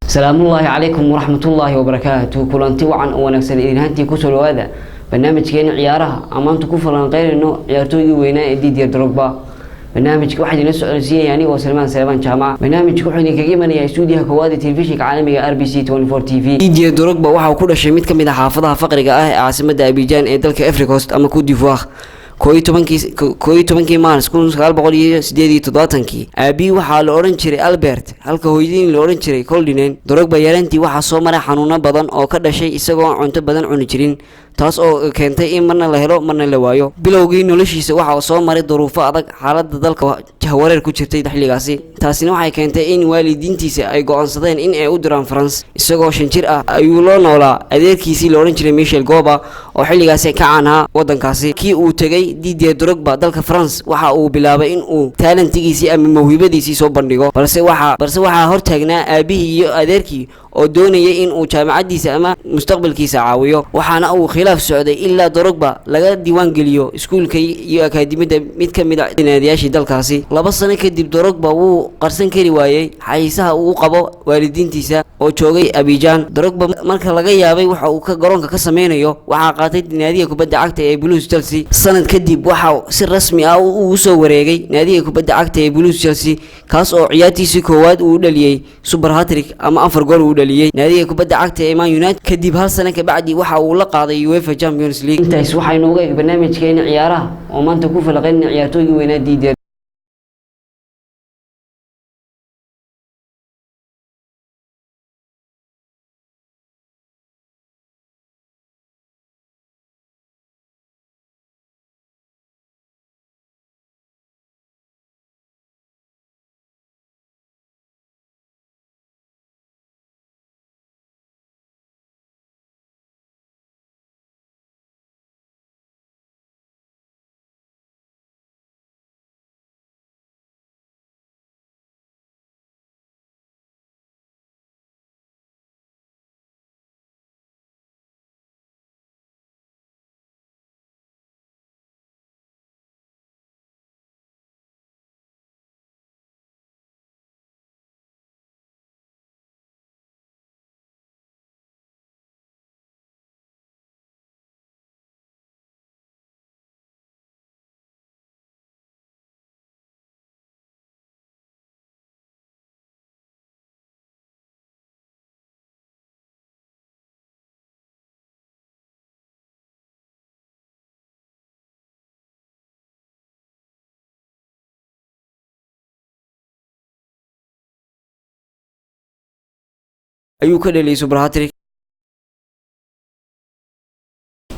السلام الله عليكم ورحمة الله وبركاته. كلنتي وعن ونكسل إذن هنتي كسر هذا برنامج كين عيارها أمانة كفر عن غير إنه عيارتوي ويناء دي دروجبا. برنامج واحد نسأل سين يعني وسلمان جامعة. برنامج واحد كجيمنا يا استوديو كوادي تلفزيون عالمي RBC 24 تي في. دي دروجبا وحاو كل شيء متكم إذا حافظها فقرة عاصمة أبيجان إدلك أفريقيا أما كود ديفوار. كوي tobankii maaris 1987 aabii waxaa la oran jiray Albert halka hooyadiin la oran jiray Coldinen. Drogba yarantii waxaa soo maray xanuuno badan oo ka dhashay isagoo cunto badan cuni jirin, taas oo keentay in marna la helo marna la waayo. Bilowgii noloshiisa waxaa soo maray duruufo adag, xaaladda dalka jahwareer ku jirtay xilligaasi, taasina waxay keentay in waalidiintiisa ay go'aansadeen in ay u diraan France. Isagoo 5 jir ah ayuu la noolaa adeerkiisii la oran jiray Michel Goba oo xilligaasi ka caan ahaa wadankaasi. Kii uu tagay Didier Drogba dalka France waxa uu bilaabay in uu talentigiisii ama mawhibadiisii soo bandhigo, balse waxa hortaagnaa aabihii iyo adeerkii oo doonayay in uu jaamacadiisa ama mustaqbalkiisa caawiyo. waxaana uu khilaaf socday ilaa Drogba laga diiwaan geliyo iskuulka iyo akaadimiyada mid ka mid ah naadiyaashii dalkaasi. 2 sano kadib Drogba wuu qarsan kari waayay xaysaha uu qabo waalidiintiisa oo joogay Abidjan. Drogba marka laga yaabay waxa uu ka garoonka ka sameeyo waxa qaatay naadiga kubadda cagta ee Blues Chelsea. sanad kadib waxa si rasmi ah uu soo wareegay naadiga kubadda cagta ee Blues Chelsea, kaas oo ciyaartiisii koowaad uu dhaliyay super hat-trick ama 4 gool uu dhaliyay naadiga kubadda cagta ee Man United. kadib hal sano ka bacdi waxa uu la qaaday UEFA Champions League. intaas waxay nooga barnaamijkeena ciyaaraha oo maanta ku falaqeyn ciyaartooyga weynaa Didier ayuu ka dhaliyay super hat-trick.